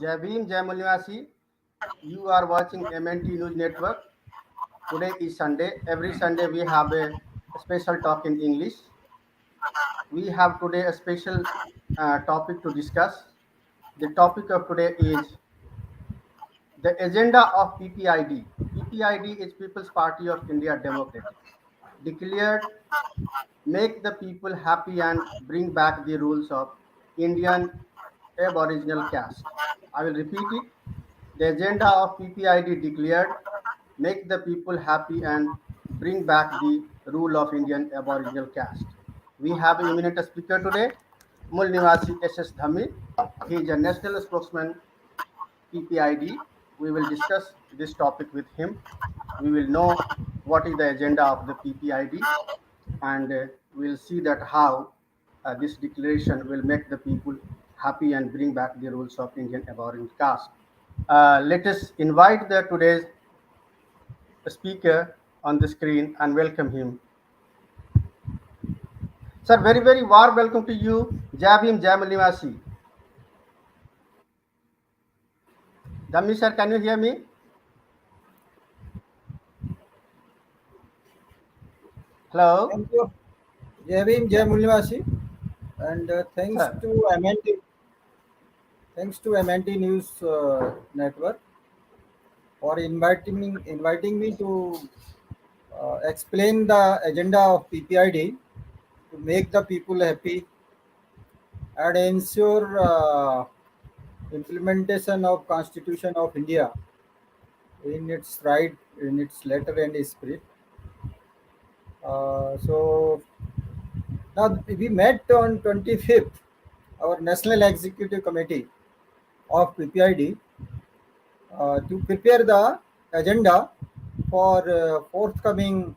Jai Bhim, Jai Mulnivasi. You are watching MNT News Network. Today is Sunday. Every Sunday we have a special talk in English. We have today a special topic to discuss. The topic of today is the agenda of PPID. PPID is People's Party of India Democratic. Declared make the people happy and bring back the rules of Indian Aboriginal Caste. I will repeat it. The agenda of PPID declared make the people happy and bring back the rule of Indian Aboriginal Caste. We have a eminent speaker today, Mn.S.S. Dhammy. He is a national spokesman PPID. We will discuss this topic with him. We will know what is the agenda of the PPID, and we'll see that how this declaration will make the people happy and bring back the rules of Indian Aboriginal caste. Let us invite the today's speaker on the screen and welcome him. Sir, very warm welcome to you. Jai Bhim, Jai Mulnivasi. Dhammi sir, can you hear me? Hello. Thank you. Jai Bhim, Jai Mulnivasi, and thanks Sir. to MNT, News Network for inviting me to explain the agenda of PPID to make the people happy and ensure implementation of Constitution of India in its letter and spirit. So now we met on 25th, our National Executive Committee of PPID to prepare the agenda for forthcoming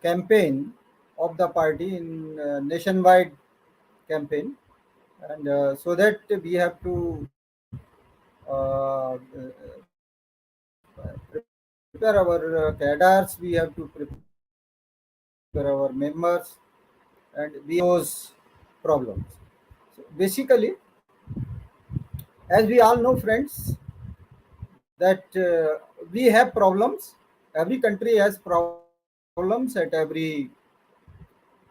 campaign of the party in nationwide campaign, and so that we have to prepare our cadres, we have to prepare our members, and we those problems. So basically, as we all know, friends, that we have problems. Every country has problems at every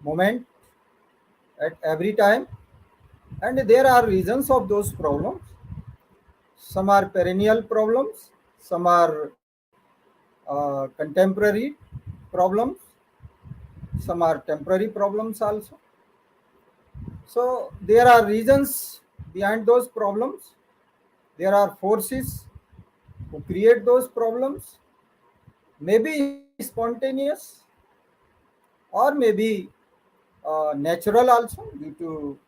moment, at every time, and there are reasons of those problems. Some are perennial problems, some are contemporary problems, some are temporary problems also. So there are reasons behind those problems. There are forces who create those problems, maybe spontaneous or maybe natural also, due to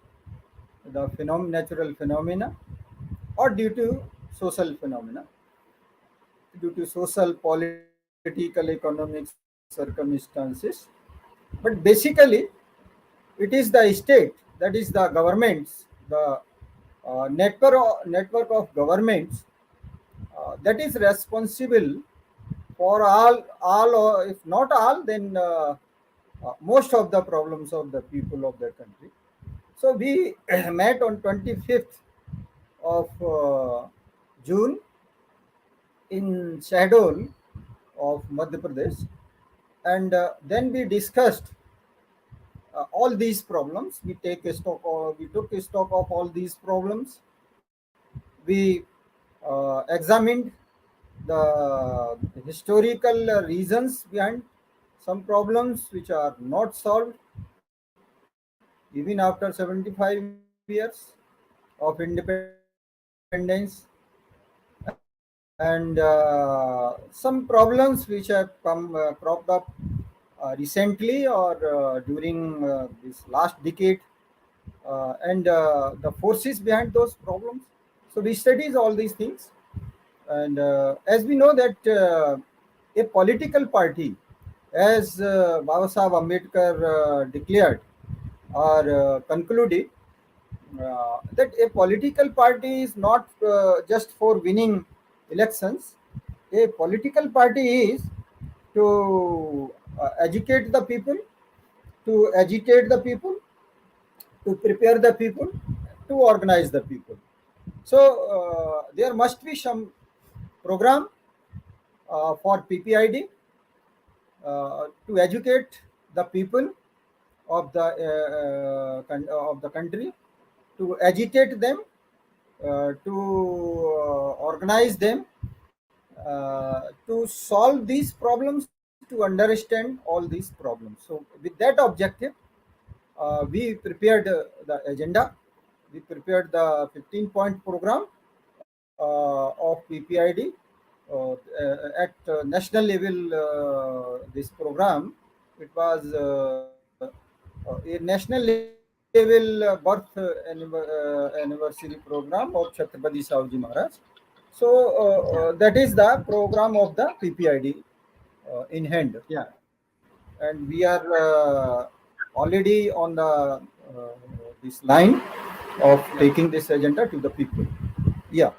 the natural phenomena, or due to social phenomena, due to social, political, economic circumstances. But basically, it is the state, that is the governments, the network of governments that is responsible for all, or if not all, then most of the problems of the people of the country. So we met on 25th of June in Shahdol of Madhya Pradesh, and then we discussed all these problems. We took a stock of all these problems. We examined the historical reasons behind some problems which are not solved even after 75 years of independence, and some problems which have cropped up recently or during this last decade, and the forces behind those problems. So we studied all these things, and as we know that a political party, as Baba Sahib Ambedkar declared or concluded, that a political party is not just for winning elections. A political party is to educate the people, to agitate the people, to prepare the people, to organize the people. So there must be some program for PPID to educate the people of the country, to agitate them, to organize them, to solve these problems, to understand all these problems. So with that objective, we prepared the agenda. We prepared the 15-point program of PPID. At national level, this program, it was a national level anniversary program of Chhatrapati Sahibji Maharaj. So Yeah, that is the program of the PPID in hand, yeah. and we are already on the this line of Yeah. taking this agenda to the people. Yeah.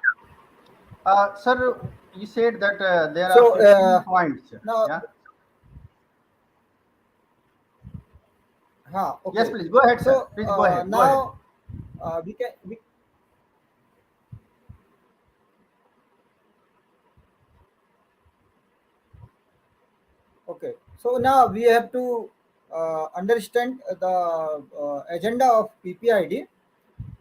Sir, you said that there are So 15 points. now, Yeah. Yes, okay. please go ahead, sir. So Please go ahead. Go ahead. now we okay. So now we have to understand the agenda of PPID.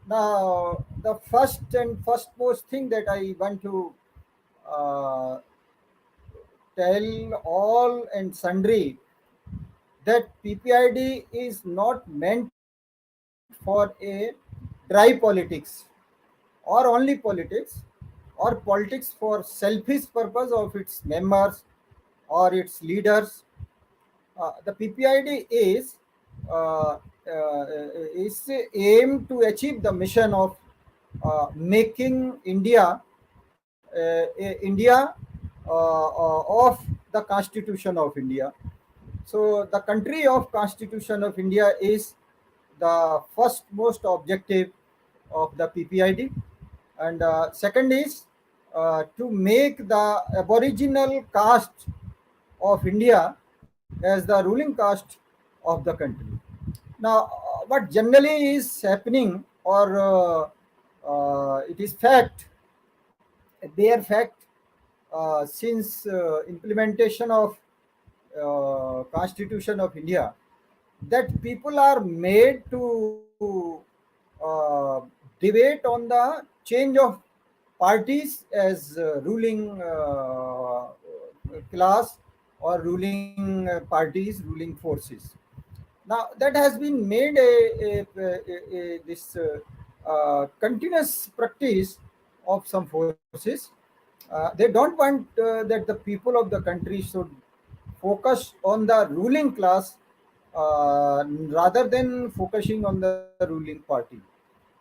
Now, the first and first most thing that I want to uh, tell all and sundry, that PPID is not meant for a dry politics or only politics or politics for selfish purpose of its members or its leaders. The PPID is aimed to achieve the mission of making India of the Constitution of India. So the country of Constitution of India is the first most objective of the PPID, and second is to make the Aboriginal caste of India as the ruling caste of the country. Now, what generally is happening, or it is fact, bare fact, since implementation of Constitution of India, that people are made to debate on the change of parties as ruling class or ruling parties, ruling forces. Now that has been made this continuous practice of some forces. They don't want that the people of the country should focus on the ruling class rather than focusing on the ruling party.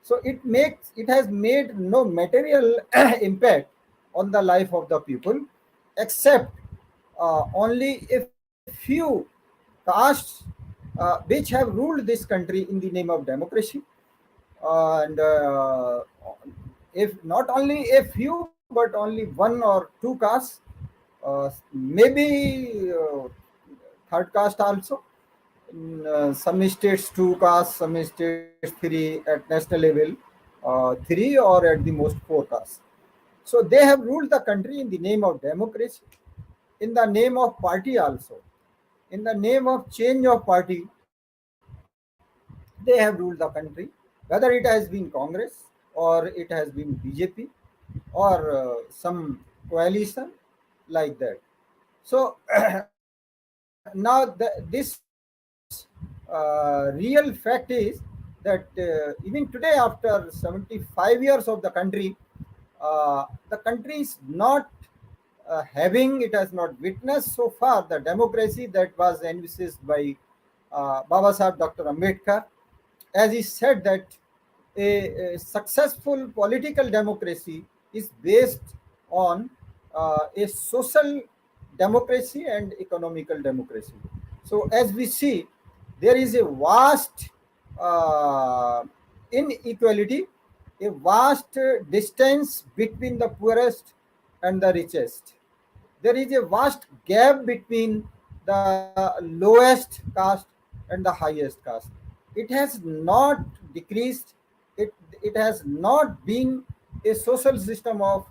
So it has made no material impact on the life of the people, except only a few castes which have ruled this country in the name of democracy. And if not only a few, but only one or two castes, maybe third caste also. In some states two castes, some states three, at national level three, or at the most four castes. So they have ruled the country in the name of democracy, in the name of party also, in the name of change of party. They have ruled the country, whether it has been Congress or it has been BJP or some coalition like that. So now this real fact is that even today, after 75 years of the country is not having, it has not witnessed so far the democracy that was envisaged by Baba Sahib Dr. Ambedkar, as he said that a successful political democracy is based on a social democracy and economical democracy. So, as we see, there is a vast uh, inequality, a vast distance between the poorest and the richest. There is a vast gap between the lowest caste and the highest caste. It has not decreased. It has not been a social system of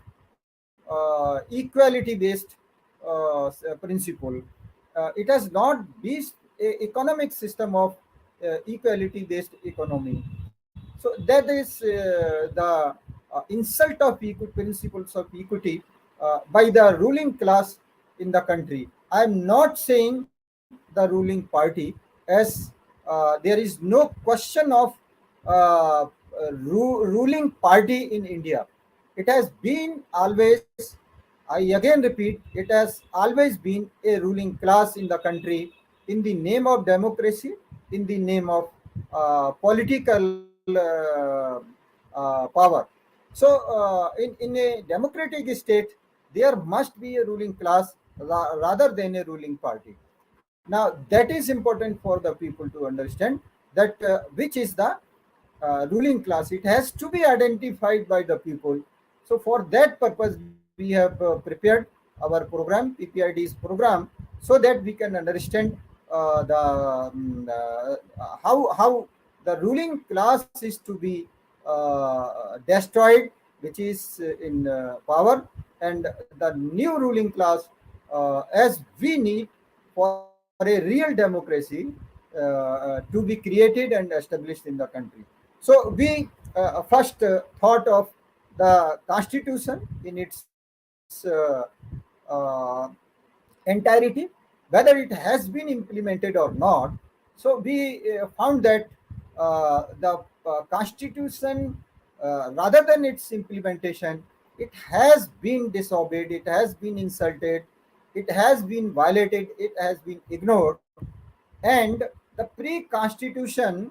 equality based principle. It has not been a economic system of equality based economy. So that is the insult of principles of equity by the ruling class in the country. I am not saying the ruling party, as there is no question of ruling party in India. It has been always, I again repeat, it has always been a ruling class in the country in the name of democracy, in the name of political power. So, in a democratic state, there must be a ruling class rather than a ruling party. Now, that is important for the people to understand that which is the ruling class. It has to be identified by the people. So, for that purpose, we have prepared our program, PPID's program, so that we can understand how the ruling class is to be destroyed, which is in power, and the new ruling class, as we need for a real democracy to be created and established in the country. So we first thought of the constitution in its entirety, whether it has been implemented or not. So we found that the constitution, rather than its implementation, it has been disobeyed, it has been insulted, it has been violated, it has been ignored. And the pre-constitution,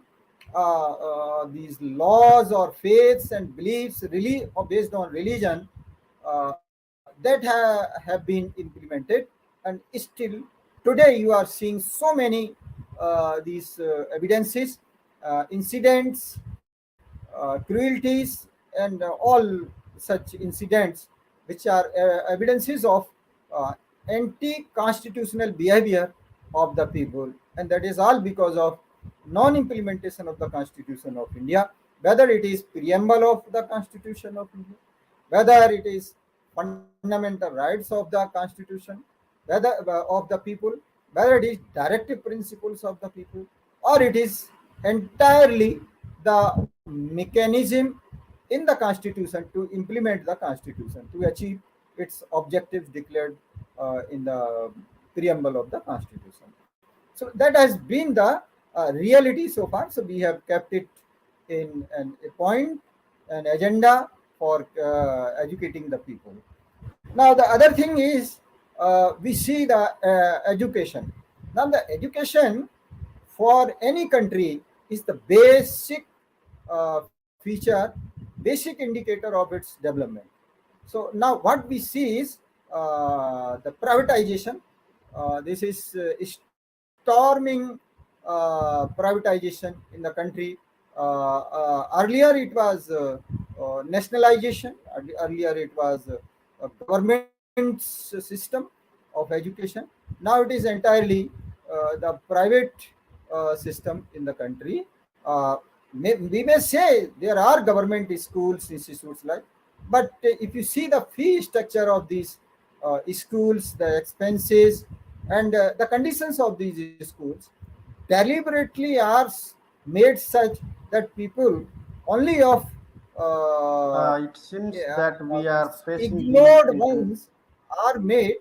these laws or faiths and beliefs really based on religion, that have been implemented, and still today you are seeing so many these evidences, incidents, cruelties, and all such incidents which are evidences of uh, anti-constitutional behavior of the people, and that is all because of non-implementation of the Constitution of India, whether it is preamble of the Constitution of India, whether it is fundamental rights of the Constitution, whether of the people, whether it is directive principles of the people, or it is entirely the mechanism in the Constitution to implement the Constitution to achieve its objectives declared in the preamble of the Constitution. So that has been the reality so far. So we have kept it in a point, an agenda for educating the people. Now the other thing is we see the education. Now the education for any country is the basic feature, basic indicator of its development. So now what we see is the privatization. This is storming privatization in the country. Earlier it was nationalization. Earlier it was government's system of education. Now it is entirely the private system in the country. We may say there are government schools, institutes like, but if you see the fee structure of these schools, the expenses, and the conditions of these schools, deliberately are made such that people only of It seems yeah, that we are these facing the ignored internet. ones are made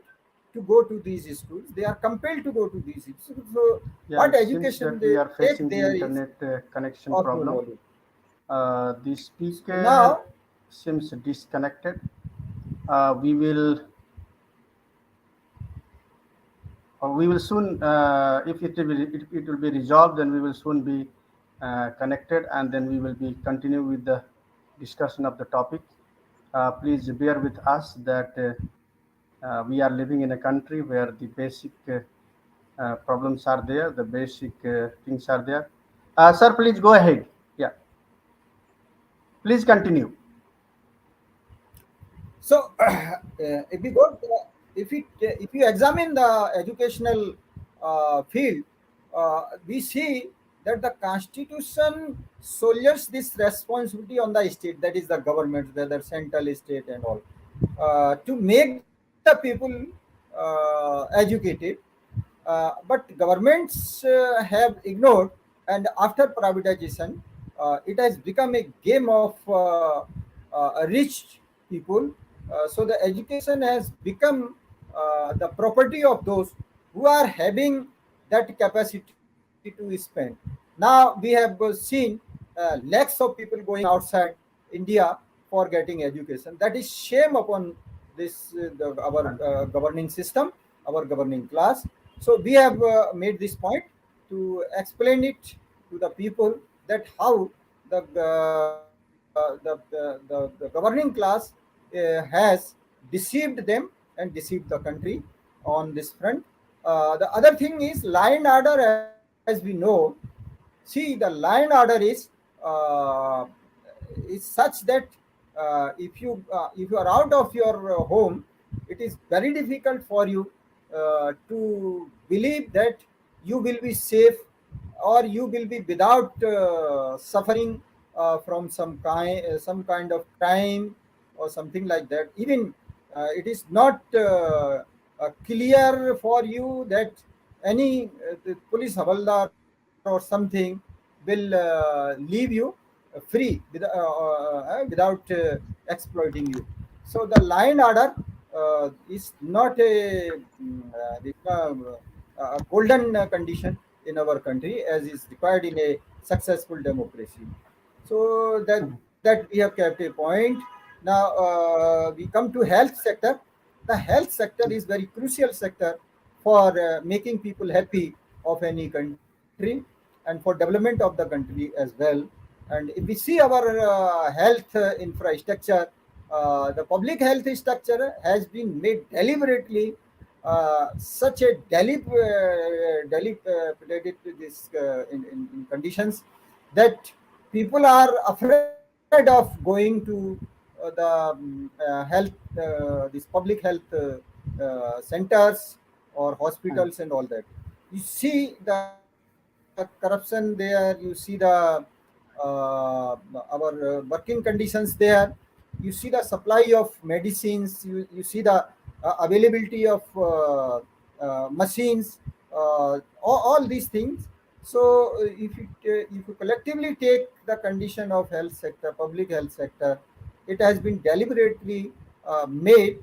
to go to these schools. They are compelled to go to these schools. So Yeah, what it seems education that we they are take facing the there is internet connection of no problem. value. The So speaker now, seems disconnected. We will we will soon, if it will be resolved, then we will soon be connected, and then we will be continue with the discussion of the topic. Please bear with us that we are living in a country where the basic problems are there, the basic things are there. Sir, please go ahead. Yeah, please continue. so if we go, if you examine the educational field, we see that the constitution soldiers this responsibility on the state, that is the government, whether central, state, and all, to make the people educated. But governments have ignored, and after privatization, it has become a game of rich people. So the education has become the property of those who are having that capacity to spend. Now we have seen lakhs of people going outside India for getting education. That is shame upon our governing system, our governing class. So we have made this point to explain it to the people that how the governing class has deceived them and deceived the country on this front. The other thing is line order, as we know. See, the line order uh, is such that if you are out of your home, it is very difficult for you to believe that you will be safe, or you will be without suffering from some kind of crime or something like that. Even it is not clear for you that any the police havaldar or something will leave you free without exploiting you. So the line order is not a golden condition in our country as is required in a successful democracy. So that we have kept a point. Now we come to health sector. The health sector is very crucial sector for making people happy of any country and for development of the country as well. And if we see our health infrastructure, the public health structure has been made deliberately such a deliberated this in conditions that people are afraid of going to health these public health centers or Hmm. hospitals and all that. You see the corruption there, you see the our working conditions there, you see the supply of medicines, you see the availability of machines, all these things. So if you collectively take the condition of health sector, public health sector, it has been deliberately made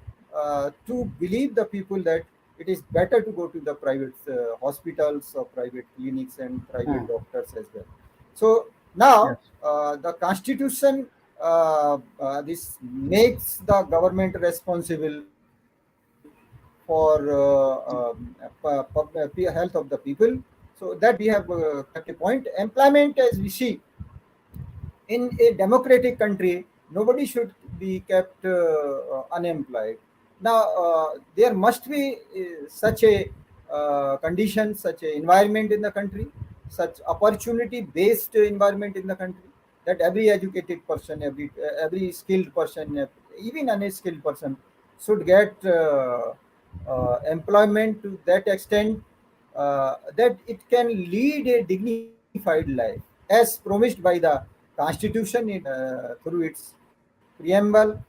to believe the people that it is better to go to the private hospitals or private clinics and private Hmm. doctors as well. So now Yes. the constitution this makes the government responsible for health of the people. So that we have kept a point. Employment, as we see, in a democratic country, nobody should be kept unemployed. Now, there must be such a condition, such a environment in the country, such opportunity-based environment in the country, that every educated person, every skilled person, even unskilled person, should get employment to that extent that it can lead a dignified life, as promised by the Constitution through its preamble.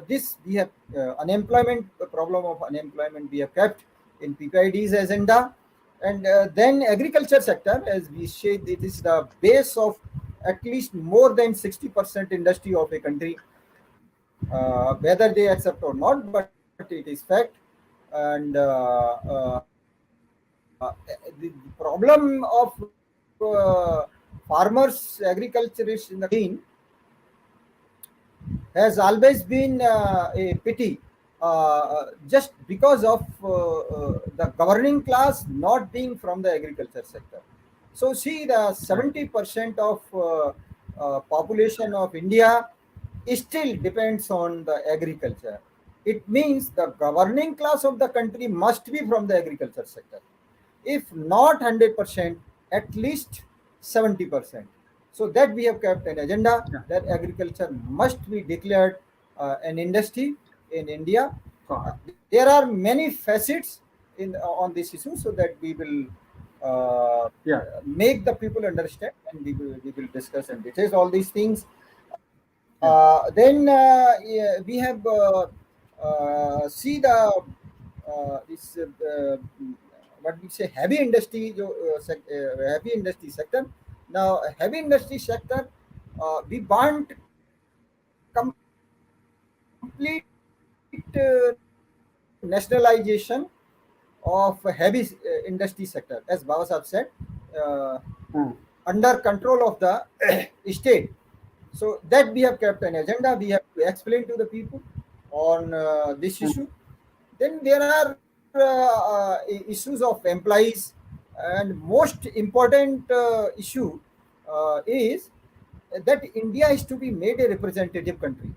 This we have unemployment, the problem of unemployment we have kept in PPID's agenda. And then agriculture sector, as we said, it is the base of at least more than 60% industry of a country, whether they accept or not, but it is fact. And the problem of farmers, agriculturists in the country has always been a pity, just because of the governing class not being from the agriculture sector. So see, the Right. 70% of population of India still depends on the agriculture. It means the governing class of the country must be from the agriculture sector. If not 100%, at least 70%. So that we have kept an agenda Yeah. that agriculture must be declared an industry in India. Got it. There are many facets in on this issue, so that we will uh, yeah, make the people understand, and we will discuss and details all these things. yeah, Then yeah, we have see the this what we say heavy industry heavy industry sector. Now heavy industry sector, we want complete nationalization of heavy industry sector, as Baba Sahib said, uh, mm, under control of the state. So that we have kept an agenda. We have to explain to the people on this mm, issue. Then there are issues of employees, and most important issue is that India is to be made a representative country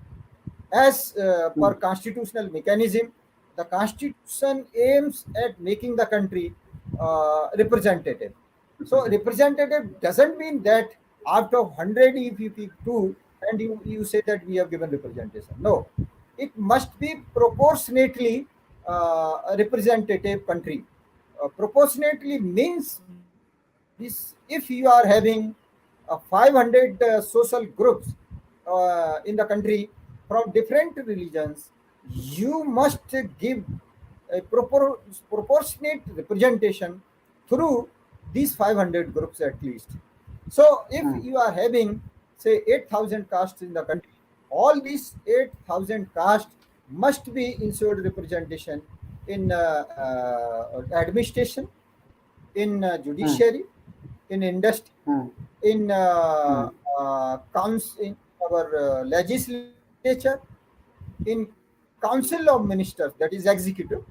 as per mm, constitutional mechanism. The constitution aims at making the country representative. So represent. representative doesn't mean that out of 100 if you pick two and you say that we have given representation. No, it must be proportionately a representative country. Proportionately means this: if you are having 500 social groups in the country from different religions, you must give a proportionate representation through these 500 groups at least. So if Mm, you are having say 8,000 castes in the country, all these 8,000 castes must be ensured representation in administration, in mm, judiciary, in industry, mm, in mm, council, in our legislature, in council of ministers, that is executive.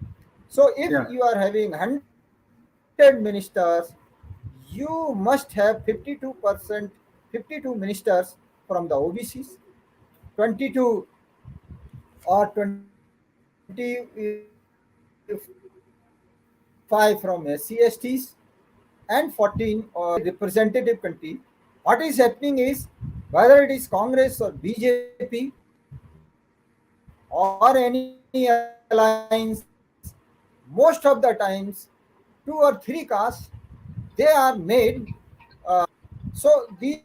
So if you are yeah, having 100 ministers, you must have 52 ministers from the OBCs, 22 or 25 from SC/STs, and 14 or representative country. What is happening is, whether it is Congress or BJP or any alliance, most of the times 2 or 3 castes, they are made representative. So these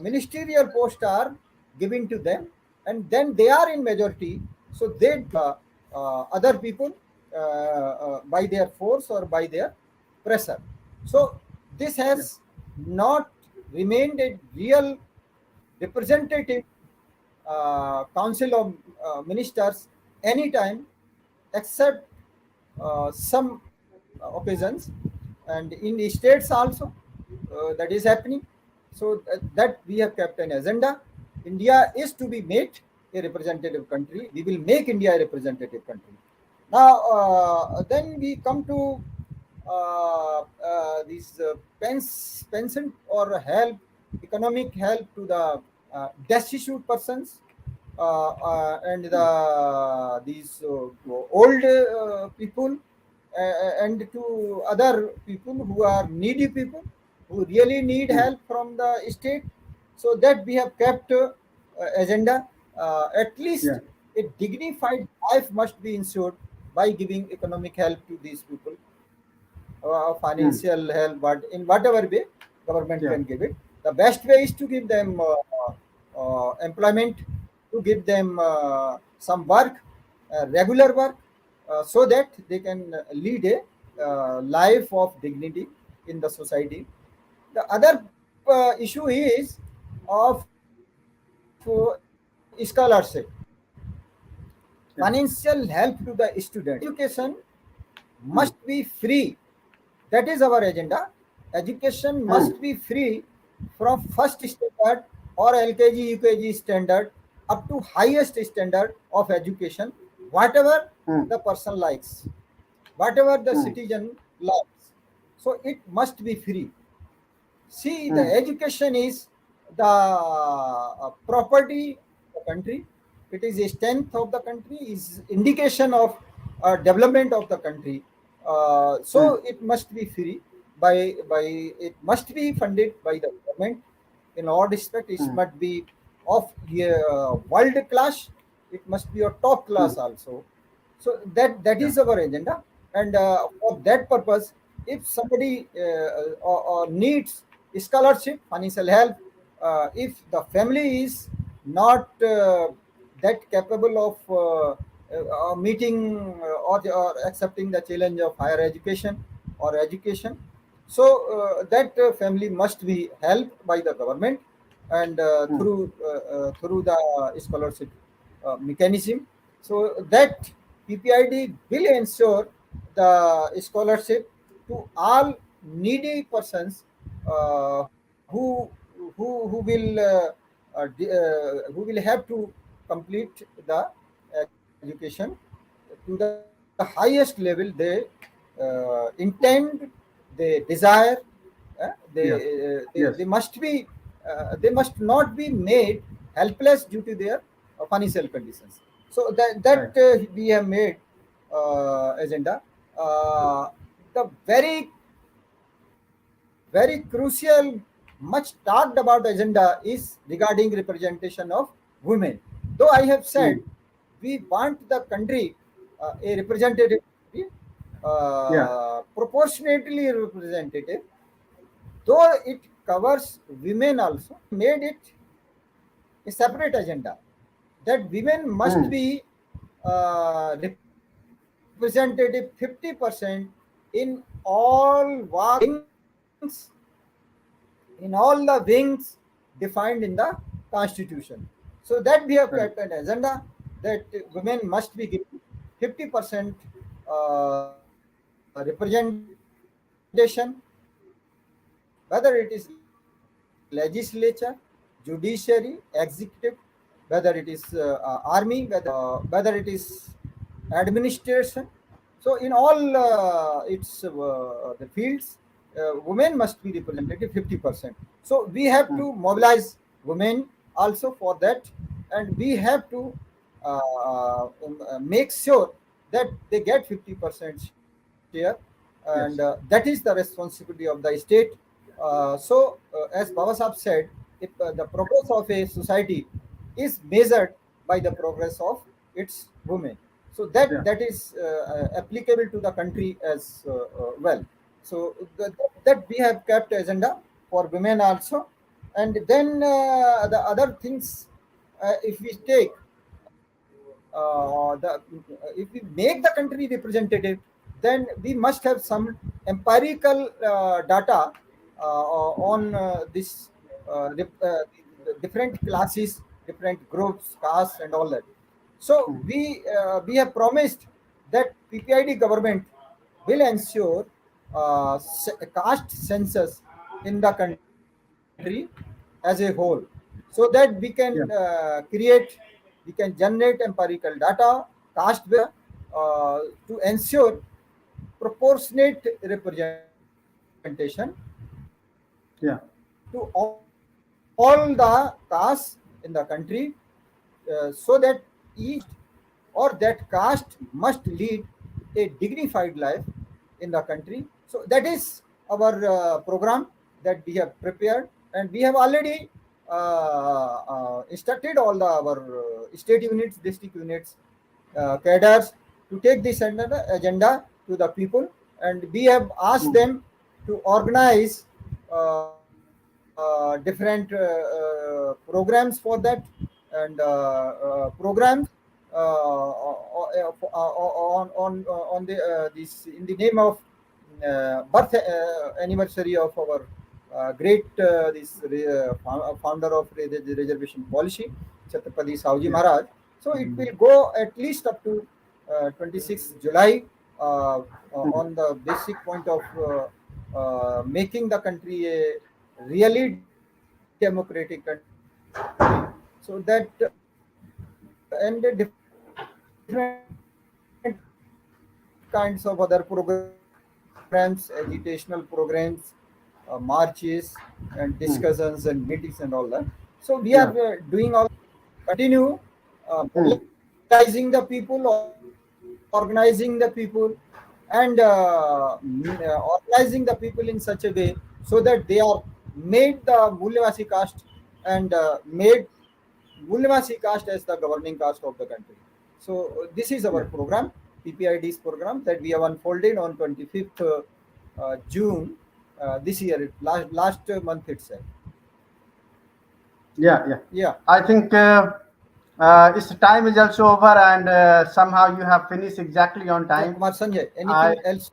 ministerial posts are given to them, and then they are in majority. So they decide other people by their force or by their pressure. So this yeah, has not remained a real representative council of ministers anytime, except some occasions, and in states also that is happening. So that we have kept an agenda. India is to be made a representative country. We will make India a representative country. Now, then we come to these pension or help, economic help to the destitute persons, and mm, these old people, and to other people who are needy people who really need mm, help from the state. So that we have kept agenda. At least yeah, a dignified life must be ensured by giving economic help to these people, financial mm, help, but in whatever way government can yeah, give it. The best way is to give them employment, to give them some work, regular work, so that they can lead a life of dignity in the society. The other issue is of scholarship, financial yeah, help to the student. Education must mm, be free. That is our agenda. Education mm, must be free from first standard or LKG, UKG standard up to highest standard of education, whatever mm, the person likes, whatever the mm, citizen likes. So it must be free. See, the mm, education is the property of the country. It is a strength of the country. Is indication of development of the country. mm, So it must be free. By it must be funded by the government. In all respect, it mm, must be of world class. It must be a top mm, class also. So that yeah, is our agenda, and for that purpose, if somebody needs scholarship, financial help, if the family is not that capable of meeting or accepting the challenge of higher education or education, so that family must be helped by the government, and mm, through the scholarship mechanism, so that PPID will ensure the scholarship to all needy persons who will who will have to complete the education to the highest level intend, they desire. yeah, They yes, must be they must not be made helpless due to their financial conditions. So that right, we have made agenda. The very crucial, much talked about agenda is regarding representation of women. Though I have said mm, we want the country a representative, yeah, proportionately representative, though it covers women also, made it a separate agenda that women must mm, be representative 50% in all wings, in all the wings defined in the constitution. So that we have right, kept an agenda that women must be given 50% representation, whether it is legislature, judiciary, executive, whether it is army, whether it is administration. So in all its the fields, women must be represented 50%. So we have to mm, mobilize women also for that, and we have to make sure that they get 50% share, and yes, that is the responsibility of the state. As Baba Sahib said, if the progress of a society is measured by the progress of its women, so that yeah, that is applicable to the country as well. So that we have kept agenda for women also, and then the other things, if we take if we make the country representative, then we must have some empirical data on this different classes, different groups, castes, and all that. So mm, we have promised that PPID government will ensure caste census in the country as a whole, so that we can yeah, we can generate empirical data, caste based data, to ensure proportionate representation to all yeah, the castes in the country, so that each caste or that caste must lead a dignified life in the country. So that is our program that we have prepared, and we have already instructed all our state units, district units, cadres to take this agenda to the people, and we have asked mm, them to organize different programs for that, and programs on the this in the name of birth anniversary of our great founder of reservation policy, Chhatrapati Savji yeah, Maharaj. So it will go at least up to 26th July, mm, on the basic point of making the country a really democratic country. So that and different kinds of other programs, agitational programs, marches and discussions and meetings and all that. So we are mm, doing all that. yeah, We will continue mm, mobilizing the people, organizing the people, and organizing the people in such a way so that they are made the Mulyavasi caste, and made Mulyavasi caste as the governing caste of the country. So this is our yeah, program. PPID's program that we have unfolded on 25th June this year, last month itself. Yeah, yeah. Yeah, I think its time is also over, and somehow you have finished exactly on yeah, time. Kumar Sanjay. I Anything else,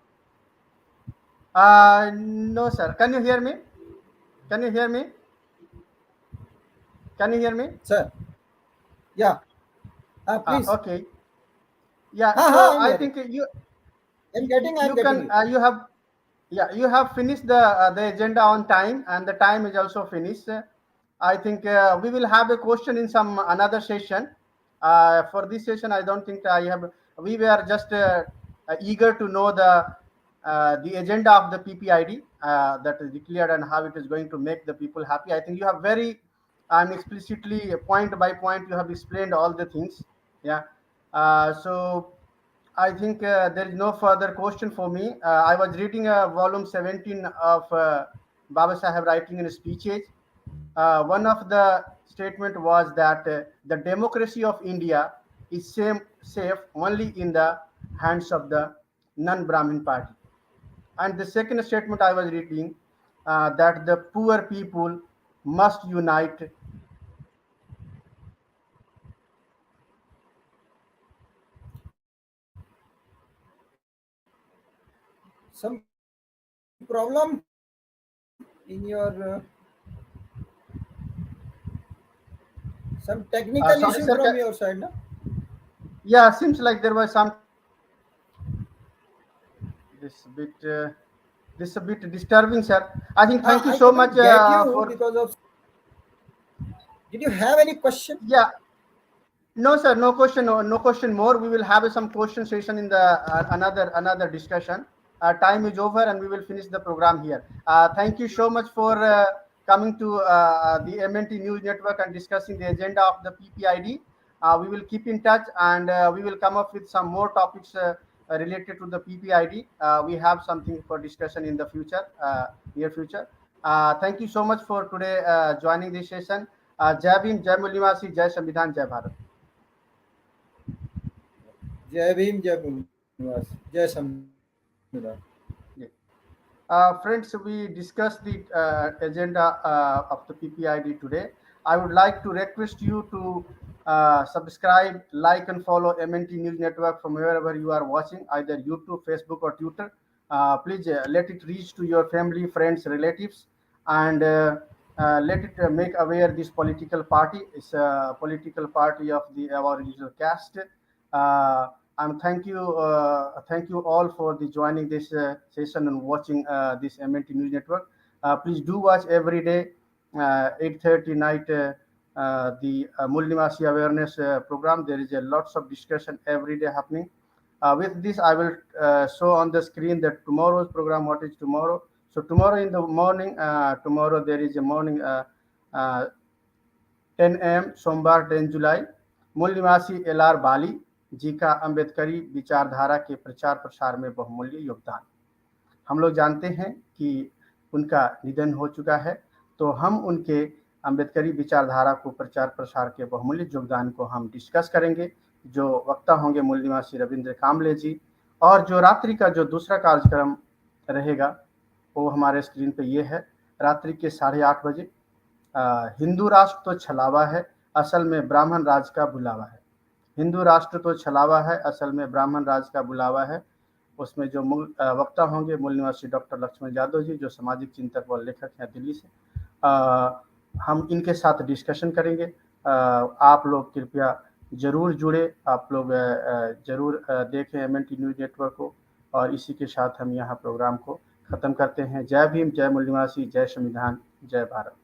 no, sir. Can you hear me? Can you hear me? Can you hear me? sir? Yeah, please. Okay. Yeah. Ha ha, So I'm I hearing. think you I'm you getting can you. you have yeah, you have finished the agenda on time, and the time is also finished. I think we will have a question in some another session. For this session, I don't think I have. We were just eager to know the agenda of the PPID that is declared and how it is going to make the people happy. I think you have very and explicitly point by point you have explained all the things. Yeah. So I think there is no further question for me. I was reading volume 17 of Baba Saheb writing in speeches. One of the statement was that the democracy of India is safe only in the hands of the non-Brahmin party. And the second statement I was reading that the poor people must unite. Some problem in your some technical Sorry, issue sir. from your side, no? Yeah, seems like there was some this bit. This is a bit disturbing, sir. I think thank you I so much couldn't get you for. because of. Did you have any question? Yeah, no, sir. No question. No question more. We will have some question session in the another discussion. Time is over, and we will finish the program here. Thank you so much for coming to the MNT News Network and discussing the agenda of the PPID. We will keep in touch, and we will come up with some more topics related to the PPID. We have something for discussion in the future, near future. Thank you so much for today joining this session. Jai Bhim, Jai Mulimasi, Jai Samvidhan, Jai Bharat. Jai Bhim, Jai Bunivas, Jai Samvidhan. Yeah. Friends, we discussed the agenda of the PPID today. I would like to request you to subscribe, like, and follow MNT News Network from wherever you are watching, either YouTube, Facebook, or Twitter. Please let it reach to your family, friends, relatives, and let it make aware this political party is a political party of the Aboriginal caste. Uh, and thank you all for the joining this session and watching this MNT News Network. Please do watch every day, 8:30 night, the Mulnimasi awareness program. There is a lots of discussion every day happening. With this, I will show on the screen that tomorrow's program. What is tomorrow? So tomorrow in the morning, tomorrow there is a morning. Uh, 10 a.m. सोमवार 10 जुलाई मूल निवासी LR बाली जी का अम्बेडकरी विचारधारा के प्रचार प्रसार में बहुमूल्य योगदान। हम लोग जानते हैं कि उनका निधन हो चुका है, तो हम उनके अम्बेडकरी विचारधारा को प्रचार प्रसार के बहुमूल्य योगदान को हम डिस्कस करेंगे। जो वक्ता होंगे मूल निवासी रविंद्र कामले जी, और जो रात्रि का जो दूसरा कार्यक्रम रहेगा वो हमारे स्क्रीन पे ये है, रात्रि के 8:30 बजे। हिंदू राष्ट्र तो छलावा है, असल में ब्राह्मण राज का बुलावा है। हिंदू राष्ट्र तो छलावा है, असल में ब्राह्मण राज का बुलावा है। उसमें जो मूल वक्ता होंगे मूल निवासी डॉक्टर लक्ष्मण यादव जी, जो सामाजिक चिंतक व लेखक हैं दिल्ली से। हम इनके साथ डिस्कशन करेंगे। आप लोग कृपया जरूर जुड़े, आप लोग जरूर देखें MNT न्यूज नेटवर्क को, और इसी के साथ हम यहाँ प्रोग्राम को ख़त्म करते हैं। जय भीम, जय मूल निवासी, जय संविधान, जय भारत।